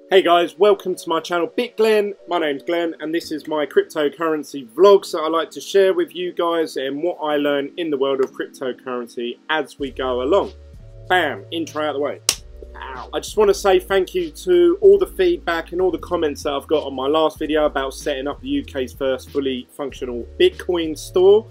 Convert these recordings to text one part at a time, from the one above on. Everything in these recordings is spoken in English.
Hey guys, welcome to my channel Glen. My name's Glenn and this is my cryptocurrency vlogs that I like to share with you guys and what I learn in the world of cryptocurrency as we go along. Bam, intro out of the way. Ow. I just want to say thank you to all the feedback and all the comments that I've got on my last video about setting up the UK's first fully functional Bitcoin store.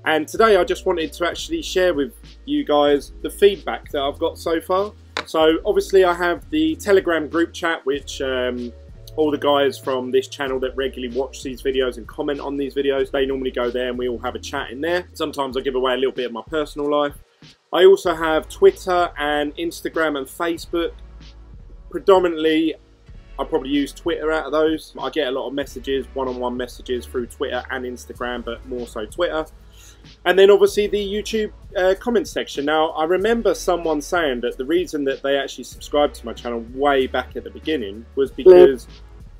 And today I just wanted to actually share with you guys the feedback that I've got so far. So obviously I have the Telegram group chat, which all the guys from this channel that regularly watch these videos and comment on these videos, they normally go there and we all have a chat in there. Sometimes I give away a little bit of my personal life. I also have Twitter and Instagram and Facebook. Predominantly, I probably use Twitter out of those. I get a lot of messages, one-on-one messages through Twitter and Instagram, but more so Twitter. And then obviously the YouTube comment section. Now, I remember someone saying that the reason that they actually subscribed to my channel way back at the beginning was because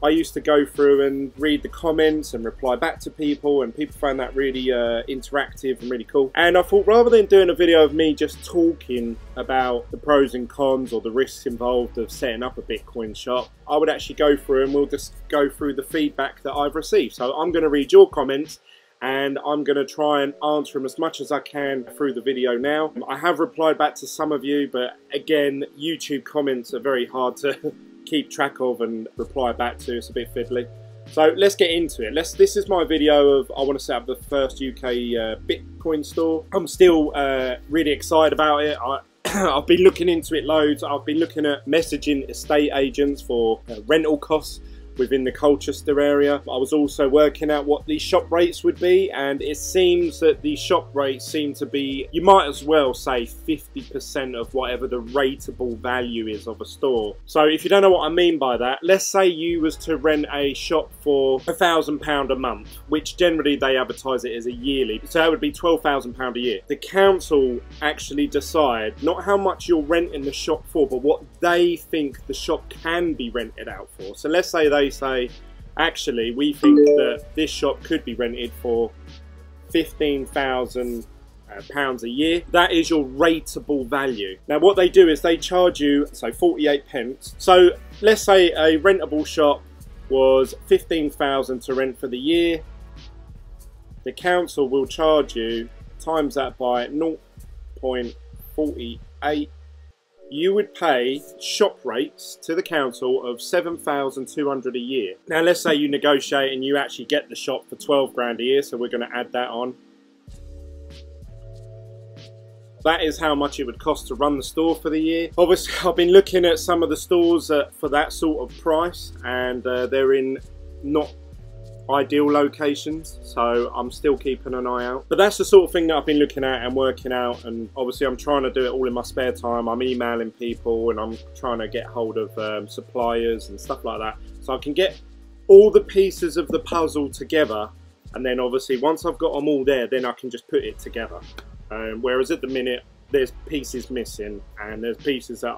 I used to go through and read the comments and reply back to people, and people found that really interactive and really cool. And I thought, rather than doing a video of me just talking about the pros and cons or the risks involved of setting up a Bitcoin shop, I would actually go through and we'll just go through the feedback that I've received. So I'm going to read your comments and I'm going to try and answer them as much as I can through the video now. I have replied back to some of you, but again, YouTube comments are very hard to keep track of and reply back to. It's a bit fiddly. So let's get into it. This is my video of I want to set up the first UK Bitcoin store. I'm still really excited about it. I've been looking into it loads. I've been looking at messaging estate agents for rental costs within the Colchester area. I was also working out what the shop rates would be, and it seems that the shop rates seem to be, you might as well say 50% of whatever the rateable value is of a store. So if you don't know what I mean by that, let's say you was to rent a shop for £1,000 a month, which generally they advertise it as a yearly, so that would be £12,000 a year. The council actually decide not how much you're renting the shop for, but what they think the shop can be rented out for. So let's say they say, actually, we think that this shop could be rented for £15,000 a year. That is your rateable value. Now what they do is they charge you, so 48 pence. So let's say a rentable shop was 15,000 to rent for the year. The council will charge you, times that by 0.48. You would pay shop rates to the council of 7,200 a year. Now let's say you negotiate and you actually get the shop for 12 grand a year, so we're going to add that on. That is how much it would cost to run the store for the year. Obviously I've been looking at some of the stores for that sort of price, and they're in not ideal locations, so I'm still keeping an eye out. But that's the sort of thing that I've been looking at and working out, and obviously I'm trying to do it all in my spare time. I'm emailing people and I'm trying to get hold of suppliers and stuff like that, so I can get all the pieces of the puzzle together, and then obviously once I've got them all there, then I can just put it together. Whereas at the minute there's pieces missing and there's pieces that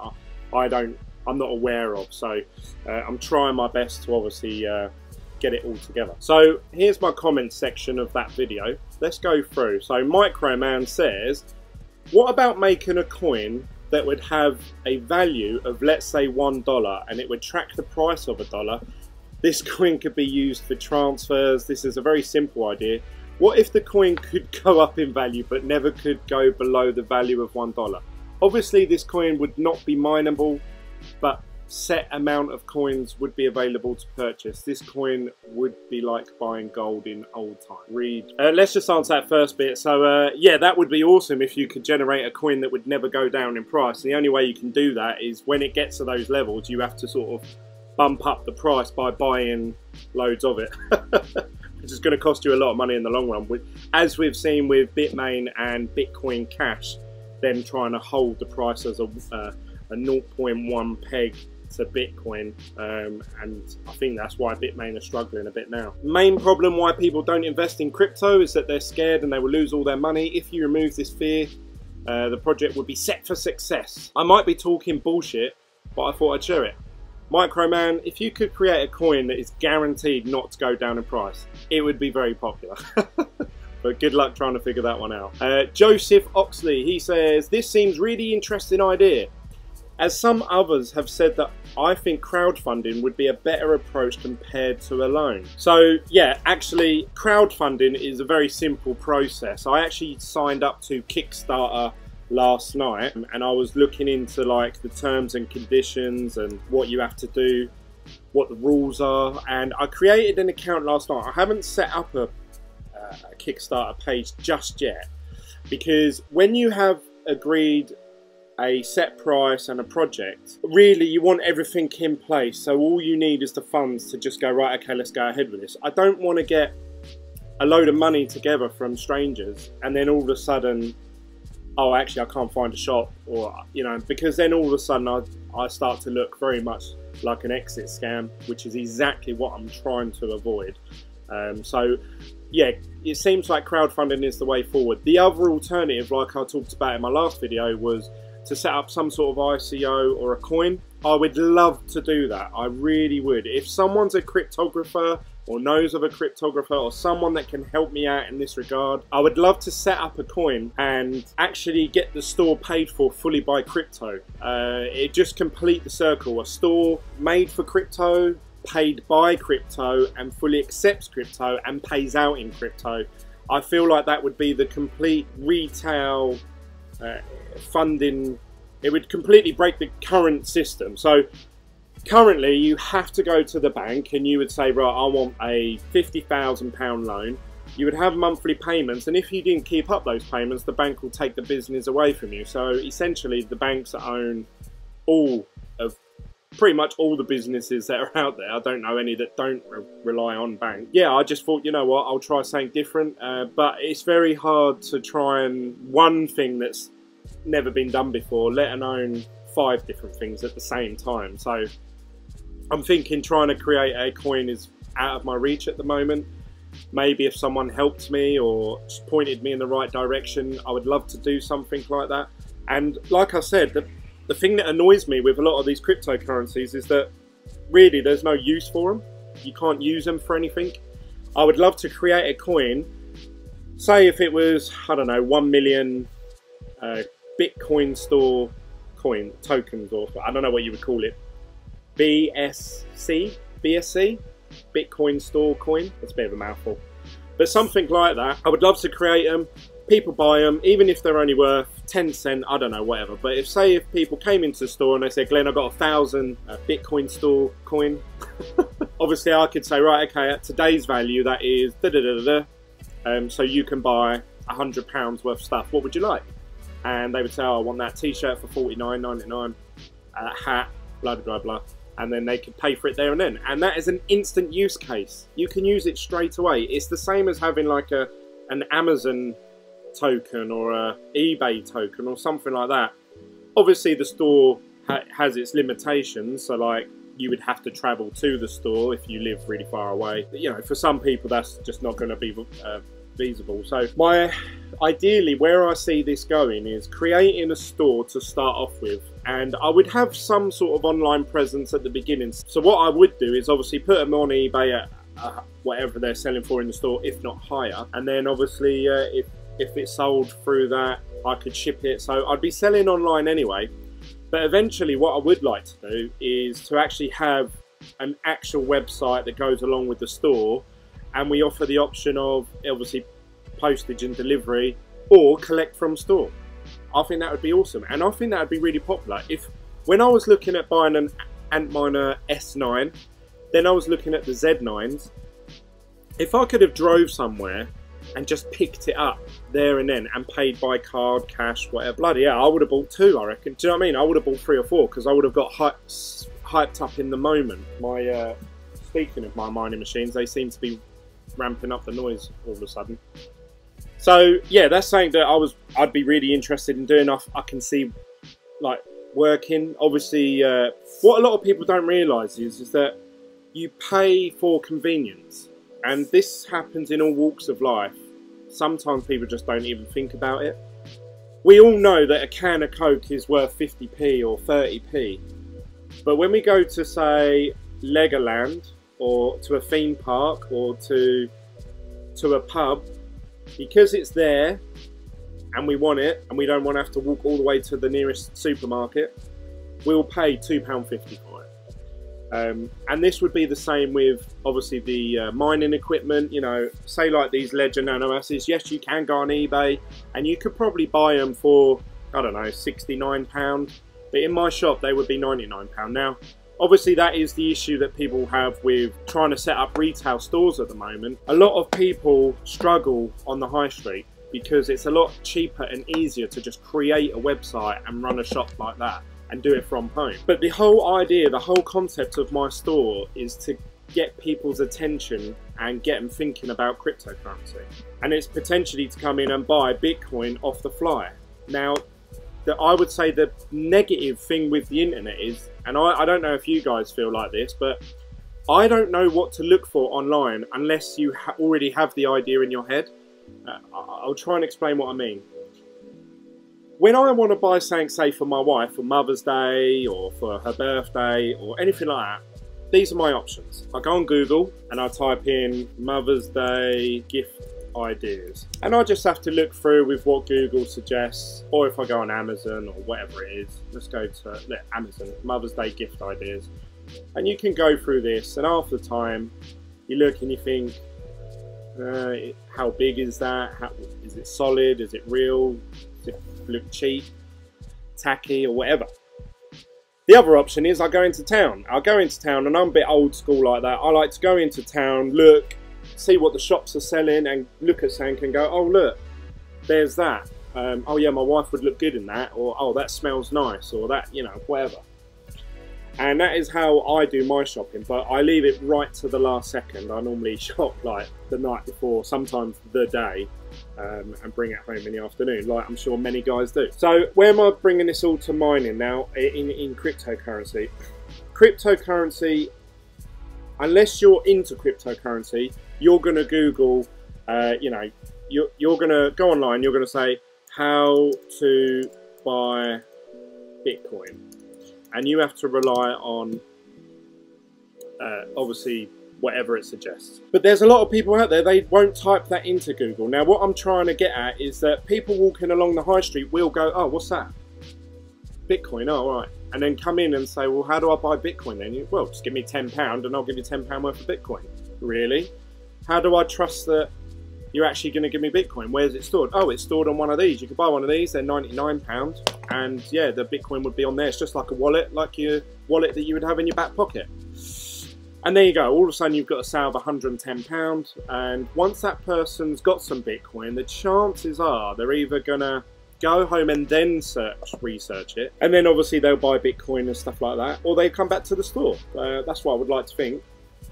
I'm not aware of, so I'm trying my best to obviously get it all together. So here's my comment section of that video. Let's go through. So Microman says, what about making a coin that would have a value of, let's say, $1, and it would track the price of $1? This coin could be used for transfers. This is a very simple idea. What if the coin could go up in value but never could go below the value of $1? Obviously this coin would not be mineable, but set amount of coins would be available to purchase. This coin would be like buying gold in old times. Let's just answer that first bit. So yeah, that would be awesome if you could generate a coin that would never go down in price. The only way you can do that is when it gets to those levels, you have to sort of bump up the price by buying loads of it, which is going to cost you a lot of money in the long run. As we've seen with Bitmain and Bitcoin Cash, them trying to hold the price as a 0.1 peg to Bitcoin, and I think that's why Bitmain are struggling a bit now. Main problem why people don't invest in crypto is that they're scared and they will lose all their money. If you remove this fear, the project would be set for success. I might be talking bullshit, but I thought I'd share it. Microman, if you could create a coin that is guaranteed not to go down in price, it would be very popular. But good luck trying to figure that one out. Joseph Oxley, he says, this seems really interesting idea. as some others have said that I think crowdfunding would be a better approach compared to a loan. So yeah, actually crowdfunding is a very simple process. I actually signed up to Kickstarter last night and I was looking into like the terms and conditions and what you have to do, what the rules are, and I created an account last night. I haven't set up a Kickstarter page just yet, because when you have agreed a set price and a project, really you want everything in place, so all you need is the funds to just go, right, okay, let's go ahead with this. I don't want to get a load of money together from strangers and then all of a sudden, oh, actually I can't find a shop, or you know, because then all of a sudden I start to look very much like an exit scam, which is exactly what I'm trying to avoid. So yeah, it seems like crowdfunding is the way forward. The other alternative, like I talked about in my last video, was to set up some sort of ICO or a coin. I would love to do that. I really would. If someone's a cryptographer or knows of a cryptographer or someone that can help me out in this regard, I would love to set up a coin and actually get the store paid for fully by crypto. It just complete the circle. A store made for crypto, paid by crypto, and fully accepts crypto and pays out in crypto. I feel like that would be the complete retail funding. It would completely break the current system. So currently you have to go to the bank and you would say, right, I want a £50,000 loan. You would have monthly payments, and if you didn't keep up those payments, the bank will take the business away from you. So essentially the banks own all of, pretty much all the businesses that are out there. I don't know any that don't rely on bank. Yeah, I just thought, you know what, I'll try something different, but it's very hard to try and one thing that's never been done before, let alone 5 different things at the same time. So I'm thinking trying to create a coin is out of my reach at the moment. Maybe if someone helped me or pointed me in the right direction, I would love to do something like that. And like I said, the thing that annoys me with a lot of these cryptocurrencies is that really there's no use for them. You can't use them for anything. I would love to create a coin, say if it was, I don't know, 1 million Bitcoin store coin tokens, or I don't know what you would call it, BSC, Bitcoin store coin. That's a bit of a mouthful, but something like that. I would love to create them. People buy them, even if they're only worth 10 cents, I don't know, whatever. But if, say, if people came into the store and they said, Glenn, I've got 1,000 Bitcoin store coin, obviously I could say, right, okay, at today's value, that is so you can buy £100 worth of stuff. What would you like? And they would say, oh, I want that t-shirt for $49.99, hat, blah, blah, blah. And then they could pay for it there and then. And that is an instant use case. You can use it straight away. It's the same as having like an Amazon token or a eBay token or something like that. Obviously the store has its limitations, so like you would have to travel to the store if you live really far away. You know, for some people that's just not going to be feasible. So ideally where I see this going is creating a store to start off with, and I would have some sort of online presence at the beginning. So what I would do is obviously put them on eBay at whatever they're selling for in the store, if not higher, and then obviously if it's sold through that, I could ship it. So I'd be selling online anyway. But eventually what I would like to do is to actually have an actual website that goes along with the store, and we offer the option of obviously postage and delivery or collect from store. I think that would be awesome, and I think that would be really popular. When I was looking at buying an Antminer S9, then I was looking at the Z9s, if I could have drove somewhere and just picked it up there and then and paid by card, cash, whatever, bloody hell, I would have bought 2, I reckon. Do you know what I mean? I would have bought 3 or 4 because I would have got hyped up in the moment. Speaking of my mining machines, they seem to be ramping up the noise all of a sudden. So yeah, that's something that I'd be really interested in doing. I can see like working. Obviously, what a lot of people don't realise is that you pay for convenience. And this happens in all walks of life. Sometimes people just don't even think about it. We all know that a can of Coke is worth 50p or 30p. But when we go to, say, Legoland, or to a theme park, or to a pub, because it's there, and we want it, and we don't want to have to walk all the way to the nearest supermarket, will pay £2.50 for it. And this would be the same with obviously the mining equipment. You know, say like these ledger-nano assets, yes, you can go on eBay and you could probably buy them for, I don't know, £69, but in my shop they would be £99. Now obviously that is the issue that people have with trying to set up retail stores at the moment. A lot of people struggle on the high street because it's a lot cheaper and easier to just create a website and run a shop like that and do it from home. But the whole idea, the whole concept of my store is to get people's attention and get them thinking about cryptocurrency. And it's potentially to come in and buy Bitcoin off the fly. Now, I would say the negative thing with the internet is, and I don't know if you guys feel like this, but I don't know what to look for online unless you already have the idea in your head. I'll try and explain what I mean. When I want to buy something, say for my wife for Mother's Day or for her birthday or anything like that, these are my options. I go on Google and I type in Mother's Day gift ideas, and I just have to look through with what Google suggests, or if I go on Amazon or whatever it is, let's go to Amazon, Mother's Day gift ideas, and you can go through this, and after the time you look and you think, how big is that? Is it solid? Is it real? Does it look cheap, tacky, or whatever? The other option is I go into town. I go into town, and I'm a bit old school like that. I like to go into town, look, see what the shops are selling, and look at something and go, oh look, there's that. Oh yeah, my wife would look good in that, or oh, that smells nice, or that, you know, whatever. And that is how I do my shopping, but I leave it right to the last second. I normally shop like the night before, sometimes the day, and bring it home in the afternoon, like I'm sure many guys do. So where am I bringing this all to mining now in cryptocurrency? Cryptocurrency, unless you're into cryptocurrency, you're going to Google, you know, you're going to go online, you're going to say how to buy Bitcoin. And you have to rely on, obviously, whatever it suggests. But there's a lot of people out there, they won't type that into Google. Now, what I'm trying to get at is that people walking along the high street will go, oh, what's that? Bitcoin, oh, all right. And then come in and say, well, how do I buy Bitcoin then? Well, just give me £10 and I'll give you £10 worth of Bitcoin. Really? How do I trust that you're actually going to give me Bitcoin? Where's it stored? Oh, it's stored on one of these. You could buy one of these, they're £99. And yeah, the Bitcoin would be on there. It's just like a wallet, like your wallet that you would have in your back pocket. And there you go. All of a sudden you've got a sale of £110. And once that person's got some Bitcoin, the chances are they're either going to go home and then research it. And then obviously they'll buy Bitcoin and stuff like that. Or they come back to the store. That's what I would like to think.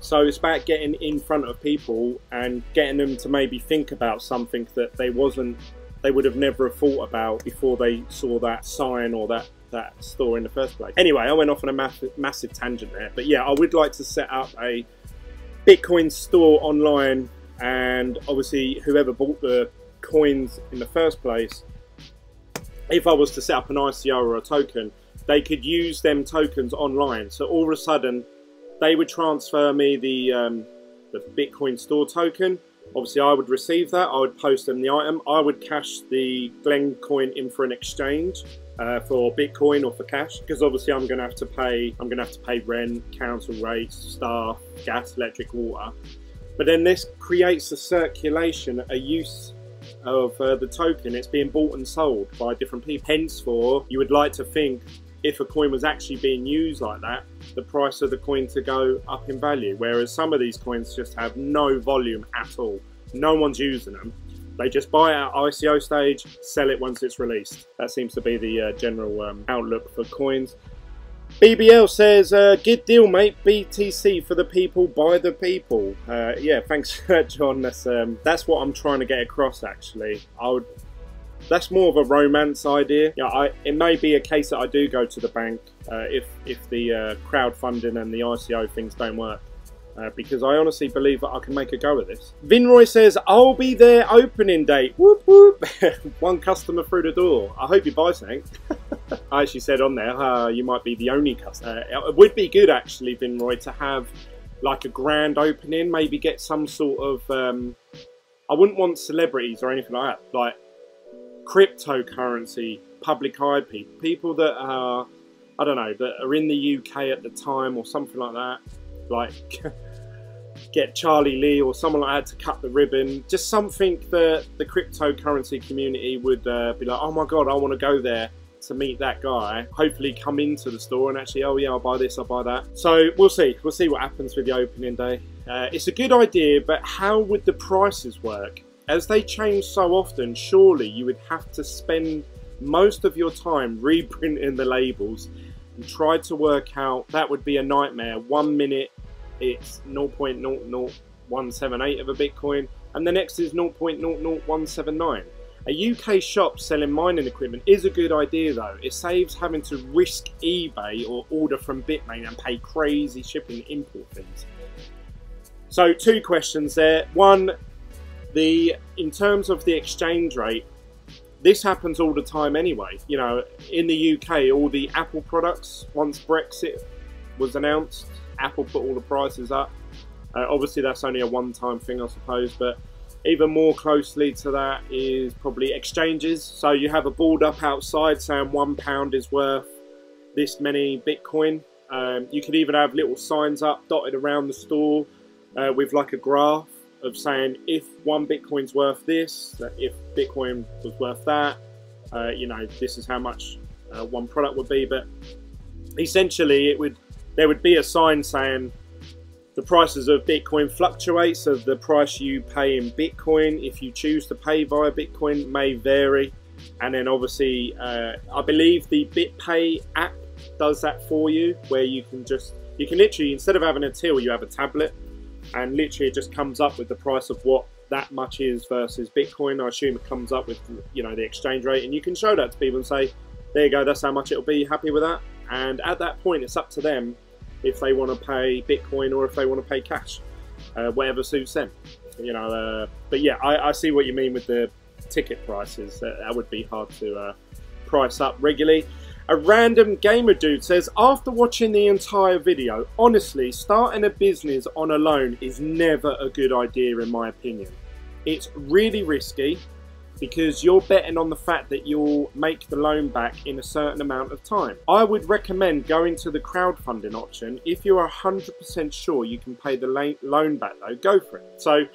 So it's about getting in front of people and getting them to maybe think about something that they would have never thought about before they saw that sign or that store in the first place. Anyway, I went off on a massive tangent there. But yeah, I would like to set up a Bitcoin store online, and obviously whoever bought the coins in the first place, if I was to set up an ICO or a token, they could use them tokens online. So all of a sudden, they would transfer me the Bitcoin store token. Obviously, I would receive that. I would post them the item. I would cash the Glen coin in for an exchange for Bitcoin or for cash, because obviously I'm going to have to pay rent, council rates, staff, gas, electric, water. But then this creates a circulation, a use of the token. It's being bought and sold by different people. Henceforth, you would like to think, if a coin was actually being used like that, the price of the coin to go up in value. Whereas some of these coins just have no volume at all. No one's using them. They just buy it at ICO stage, sell it once it's released. That seems to be the general outlook for coins. BBL says, good deal, mate. BTC for the people, by the people. Yeah, thanks for that, John. That's what I'm trying to get across, actually. That's more of a romance idea. Yeah, it may be a case that I do go to the bank if the crowdfunding and the ICO things don't work, because I honestly believe that I can make a go of this. Vinroy says, I'll be there opening date. Whoop whoop. One customer through the door. I hope you buy something. I actually said on there, you might be the only customer. It would be good actually, Vinroy, to have like a grand opening. Maybe get some sort of, I wouldn't want celebrities or anything like that. Like cryptocurrency, public eye people that are, I don't know, that are in the UK at the time or something like that, like get Charlie Lee or someone like that to cut the ribbon, just something that the cryptocurrency community would be like, oh my god, I want to go there to meet that guy, hopefully come into the store and actually, oh yeah, I'll buy this, I'll buy that. So we'll see what happens with the opening day. It's a good idea, but how would the prices work? As they change so often, surely you would have to spend most of your time reprinting the labels and try to work out. That would be a nightmare. 1 minute it's 0.00178 of a Bitcoin and the next is 0.00179. A UK shop selling mining equipment is a good idea though. It saves having to risk eBay or order from Bitmain and pay crazy shipping import fees. So 2 questions there. One, in terms of the exchange rate, this happens all the time anyway. You know, in the UK, all the Apple products, once Brexit was announced, Apple put all the prices up. Obviously that's only a one-time thing, I suppose, but even more closely to that is probably exchanges. So you have a board up outside saying £1 is worth this many Bitcoin. You could even have little signs up dotted around the store with like a graph of saying if 1 Bitcoin's worth this, if Bitcoin was worth that, you know, this is how much one product would be. But essentially there would be a sign saying the prices of Bitcoin fluctuate, so the price you pay in Bitcoin, if you choose to pay via Bitcoin, may vary. And then obviously, I believe the BitPay app does that for you, where you can literally, instead of having a till, you have a tablet, and literally it just comes up with the price of what that much is versus Bitcoin. I assume it comes up with, you know, the exchange rate, and you can show that to people and say, there you go, that's how much it'll be, happy with that? And at that point, it's up to them if they want to pay Bitcoin or if they want to pay cash, whatever suits them, you know. But yeah, I see what you mean with the ticket prices. That would be hard to price up regularly. A random gamer dude says, after watching the entire video, honestly, starting a business on a loan is never a good idea in my opinion. It's really risky because you're betting on the fact that you'll make the loan back in a certain amount of time. I would recommend going to the crowdfunding option. If you're 100% sure you can pay the loan back though, go for it. So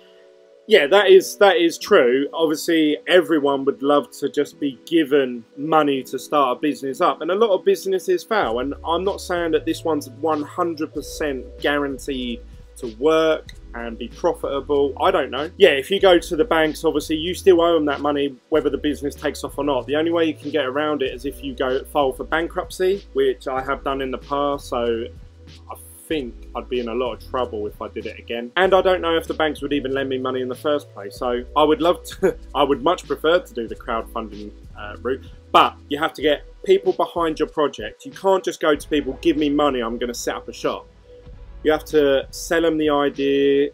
yeah, that is true. Obviously, everyone would love to just be given money to start a business up, and a lot of businesses fail. And I'm not saying that this one's 100% guaranteed to work and be profitable. I don't know. Yeah, if you go to the banks, obviously you still owe them that money whether the business takes off or not. The only way you can get around it is if you go file for bankruptcy, which I have done in the past. So I think I'd be in a lot of trouble if I did it again, and I don't know if the banks would even lend me money in the first place. So I would much prefer to do the crowdfunding route, but you have to get people behind your project. You can't just go to people, give me money, I'm going to set up a shop. You have to sell them the idea,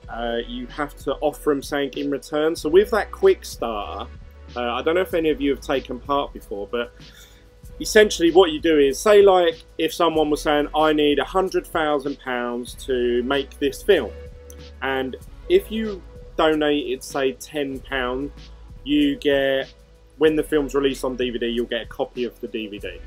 you have to offer them something in return. So with that quick starter, I don't know if any of you have taken part before, but essentially what you do is, say like if someone was saying, I need £100,000 to make this film, and if you donated say £10, you get, when the film's released on DVD, you'll get a copy of the DVD.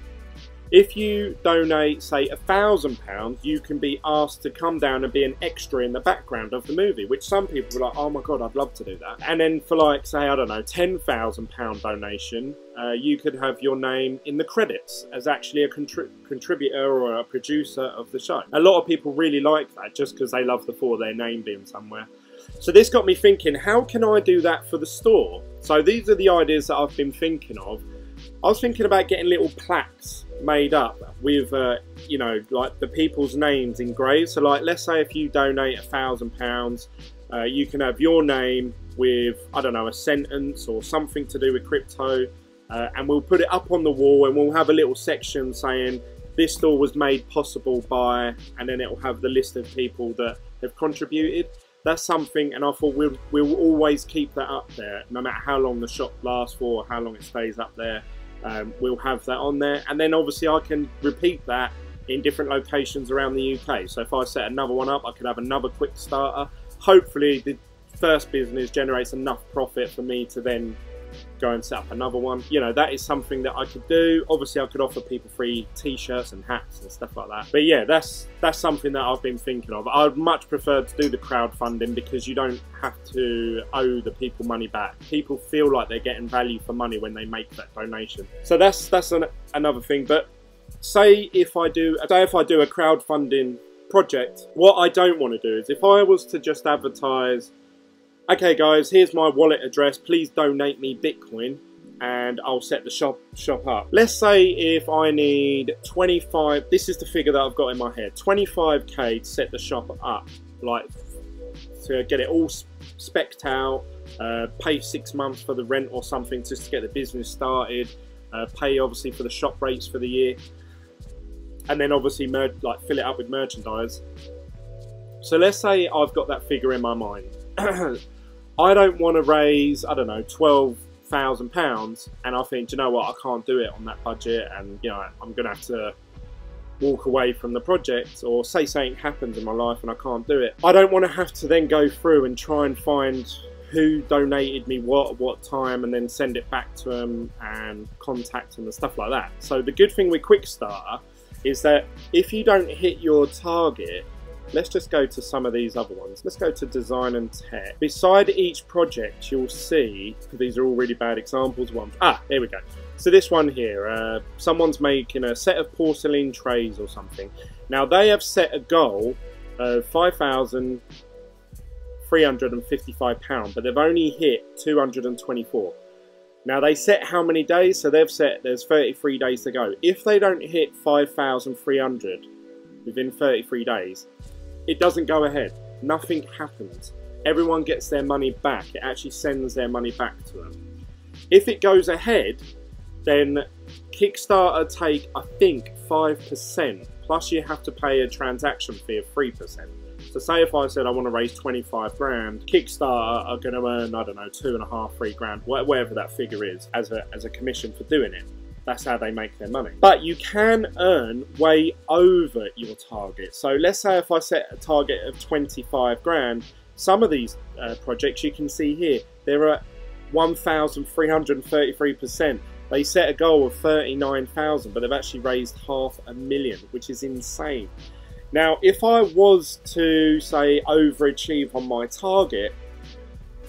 If you donate say £1,000, you can be asked to come down and be an extra in the background of the movie, which some people are like, oh my god, I'd love to do that. And then for like, say, I don't know, £10,000 donation, you could have your name in the credits as actually a contributor or a producer of the show. A lot of people really like that just because they love the thought of their name being somewhere. So this got me thinking, how can I do that for the store? So these are the ideas that I've been thinking of. I was thinking about getting little plaques made up with, you know, like the people's names engraved. So like, let's say if you donate £1,000, you can have your name with, I don't know, a sentence or something to do with crypto, and we'll put it up on the wall, and we'll have a little section saying this store was made possible by, and then it will have the list of people that have contributed. That's something, and I thought we'll always keep that up there, no matter how long the shop lasts for, how long it stays up there. We'll have that on there, and then obviously I can repeat that in different locations around the UK. So if I set another one up, I could have another quick starter. Hopefully the first business generates enough profit for me to then go and set up another one. You know, that is something that I could do. Obviously I could offer people free t-shirts and hats and stuff like that. But yeah, that's something that I've been thinking of. I'd much prefer to do the crowdfunding because you don't have to owe the people money back. People feel like they're getting value for money when they make that donation. So that's another thing. But say if I do a crowdfunding project, what I don't want to do is, if I was to just advertise, okay guys, here's my wallet address, please donate me Bitcoin and I'll set the shop up. Let's say if I need 25, this is the figure that I've got in my head, 25k to set the shop up, like to get it all spec'd out, pay 6 months for the rent or something just to get the business started, pay obviously for the shop rates for the year, and then obviously fill it up with merchandise. So let's say I've got that figure in my mind. I don't want to raise, I don't know, £12,000, and I think, you know what, I can't do it on that budget, and you know, I'm going to have to walk away from the project, or say something happens in my life and I can't do it. I don't want to have to then go through and try and find who donated me what at what time, and then send it back to them and contact them and stuff like that. So the good thing with Quickstarter is that if you don't hit your target, let's just go to some of these other ones. Let's go to design and tech. Beside each project, you'll see, these are all really bad examples. There we go. So this one here, someone's making a set of porcelain trays or something. Now they have set a goal of £5,355, but they've only hit 224. Now they set how many days? So they've set there's 33 days to go. If they don't hit 5,300 within 33 days, it doesn't go ahead. Nothing happens. Everyone gets their money back. It actually sends their money back to them. If it goes ahead, then Kickstarter take, I think, 5%, plus you have to pay a transaction fee of 3%. So say if I said I want to raise 25 grand, Kickstarter are going to earn, I don't know, 2.5, 3 grand, whatever that figure is, as a commission for doing it. That's how they make their money. But you can earn way over your target. So let's say if I set a target of 25 grand, some of these projects you can see here, they're at 1,333%. They set a goal of 39,000, but they've actually raised $500,000, which is insane. Now, if I was to, say, overachieve on my target,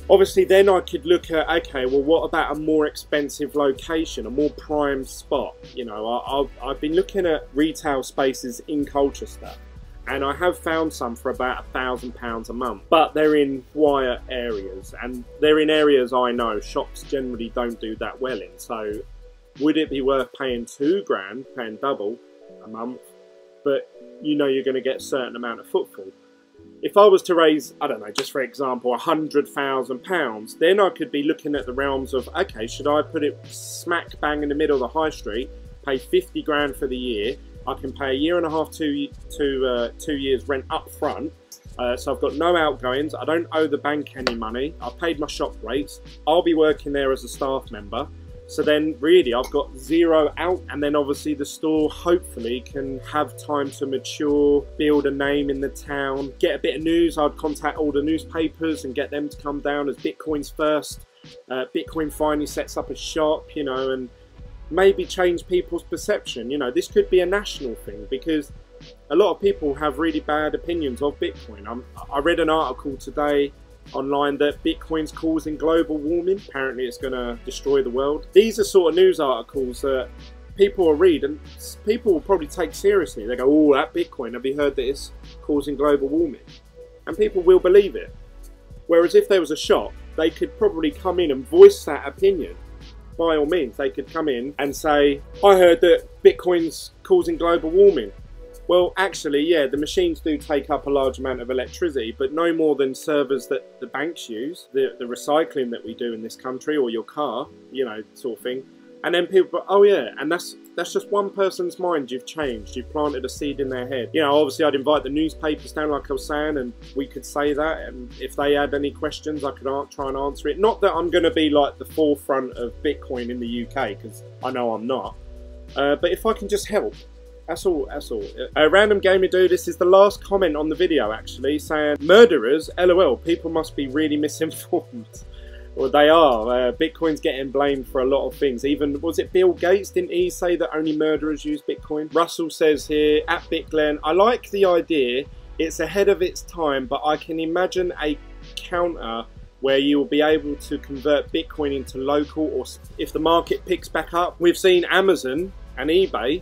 obviously then I could look at, okay, well, what about a more expensive location, a more prime spot? You know, I've been looking at retail spaces in Colchester, and I have found some for about £1,000 a month, but they're in quiet areas, and they're in areas I know shops generally don't do that well in. So would it be worth paying 2 grand, paying double a month, but you know you're going to get a certain amount of footfall? If I was to raise, I don't know, just for example, £100,000, then I could be looking at the realms of, okay, should I put it smack bang in the middle of the high street, pay 50 grand for the year, I can pay 1.5 to 2 years rent up front, so I've got no outgoings, I don't owe the bank any money, I've paid my shop rates, I'll be working there as a staff member, so then really I've got 0 out, and then obviously the store hopefully can have time to mature, build a name in the town, get a bit of news. I'd contact all the newspapers and get them to come down as Bitcoin's first. Bitcoin finally sets up a shop, you know, and maybe change people's perception. You know, this could be a national thing, because a lot of people have really bad opinions of Bitcoin. I read an article today online that Bitcoin's causing global warming. Apparently it's going to destroy the world. These are sort of news articles that people will read and people will probably take seriously. They go, oh, that Bitcoin, have you heard that it's causing global warming? And people will believe it. Whereas if there was a shop, they could probably come in and voice that opinion. By all means, they could come in and say, I heard that Bitcoin's causing global warming. Well, actually, yeah, the machines do take up a large amount of electricity, but no more than servers that the banks use, the recycling that we do in this country, or your car, you know, sort of thing. And then people, oh yeah, and that's just one person's mind you've changed. You've planted a seed in their head. You know, obviously I'd invite the newspapers down, like I was saying, and we could say that, and if they had any questions, I could try and answer it. Not that I'm going to be like the forefront of Bitcoin in the UK, because I know I'm not. But if I can just help, that's all, that's all. Random Gamer Dude, this is the last comment on the video actually, saying, murderers, LOL, people must be really misinformed. Well, they are. Bitcoin's getting blamed for a lot of things. Even, was it Bill Gates? Didn't he say that only murderers use Bitcoin? Russell says here, at BitGlen, I like the idea. It's ahead of its time, but I can imagine a counter where you will be able to convert Bitcoin into local, or if the market picks back up. We've seen Amazon and eBay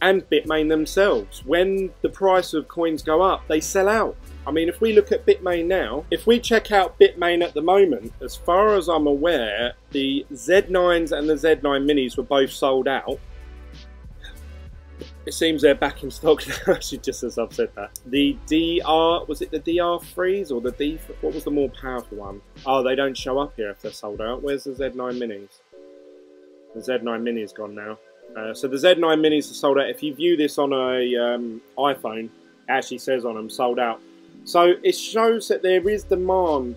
and Bitmain themselves. When the price of coins go up, they sell out. I mean, if we look at Bitmain now, if we check out Bitmain at the moment, as far as I'm aware, the Z9s and the Z9 minis were both sold out. It seems they're back in stock now, actually, just as I've said that. The DR, was it the DR3s or the D, what was the more powerful one? Oh, they don't show up here if they're sold out. Where's the Z9 minis? The Z9 mini is gone now. So the Z9 minis are sold out. If you view this on a iPhone, it actually says on them, sold out. So it shows that there is demand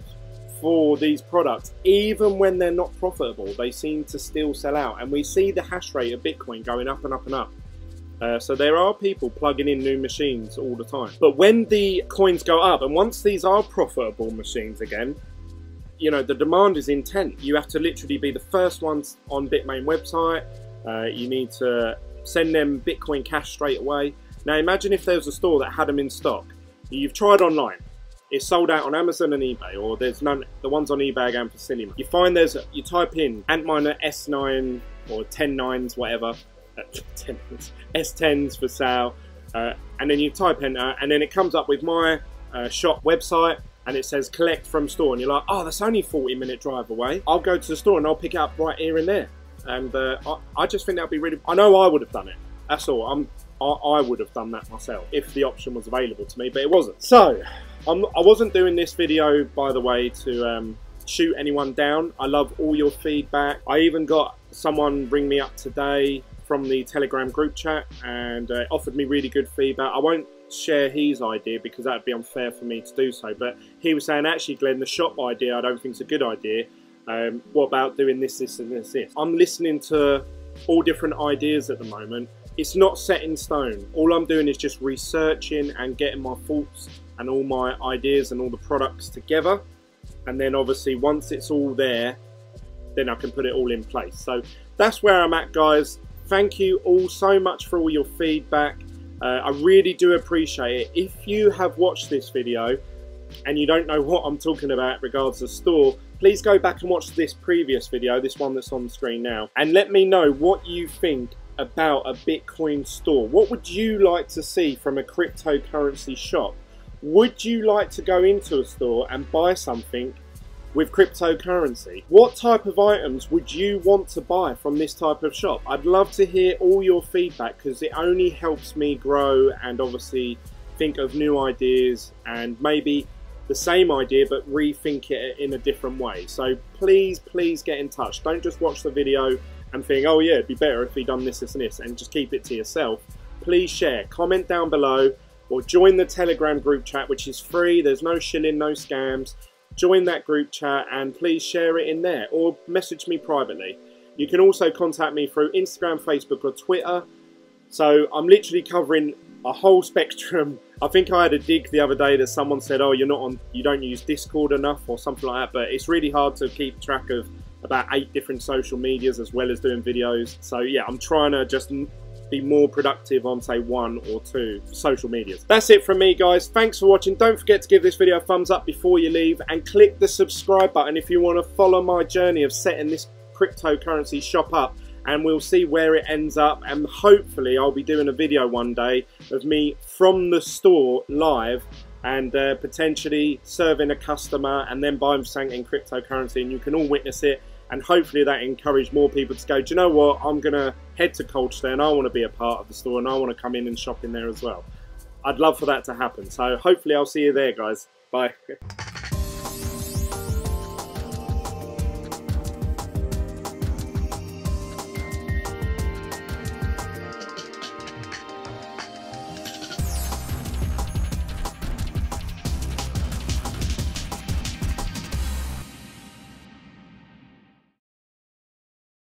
for these products, even when they're not profitable. They seem to still sell out, and we see the hash rate of Bitcoin going up and up and up. So there are people plugging in new machines all the time. But when the coins go up, and once these are profitable machines again, you know, the demand is intense. You have to literally be the first ones on Bitmain website. You need to send them Bitcoin Cash straight away. Now imagine if there was a store that had them in stock. You've tried online, it's sold out on Amazon and eBay, or there's none. The ones on eBay are going for silly money. You find you type in Antminer S9 or 10.9s, whatever, S10s for sale, and then you type enter, and then it comes up with my shop website, and it says collect from store, and you're like, oh, that's only a 40-minute drive away. I'll go to the store and I'll pick it up right here and there. And I just think that'd be really. I know I would have done it. That's all. I would have done that myself if the option was available to me, but it wasn't. So I wasn't doing this video, by the way, to shoot anyone down. I love all your feedback. I even got someone ring me up today from the Telegram group chat and offered me really good feedback. I won't share his idea because that would be unfair for me to do so, but he was saying, actually, Glenn, the shop idea I don't think is a good idea. What about doing this, this and this? I'm listening to all different ideas at the moment. It's not set in stone. All I'm doing is just researching and getting my thoughts and all my ideas and all the products together. And then obviously once it's all there, then I can put it all in place. So that's where I'm at, guys. Thank you all so much for all your feedback. I really do appreciate it. If you have watched this video and you don't know what I'm talking about regards to the store, please go back and watch this previous video, this one that's on the screen now, and let me know what you think about a Bitcoin store. What would you like to see from a cryptocurrency shop? Would you like to go into a store and buy something with cryptocurrency? What type of items would you want to buy from this type of shop? I'd love to hear all your feedback because it only helps me grow and obviously think of new ideas and maybe the same idea but rethink it in a different way. So please get in touch. Don't just watch the video and think, oh yeah, it'd be better if we done this, this and this, and just keep it to yourself. Please share, comment down below, or join the Telegram group chat, which is free. There's no shilling, no scams. Join that group chat and please share it in there, or message me privately. You can also contact me through Instagram, Facebook or Twitter. So I'm literally covering a whole spectrum. I think I had a dig the other day that someone said, oh, you don't use Discord enough or something like that, but it's really hard to keep track of about 8 different social medias as well as doing videos. So yeah, I'm trying to just be more productive on, say, 1 or 2 social medias. That's it from me, guys. Thanks for watching. Don't forget to give this video a thumbs up before you leave and click the subscribe button if you want to follow my journey of setting this cryptocurrency shop up, and we'll see where it ends up. And hopefully I'll be doing a video one day of me from the store live and potentially serving a customer and then buying something in cryptocurrency, and you can all witness it. And hopefully that encouraged more people to go, do you know what, I'm going to head to Colchester and I want to be a part of the store and I want to come in and shop in there as well. I'd love for that to happen. So hopefully I'll see you there, guys. Bye.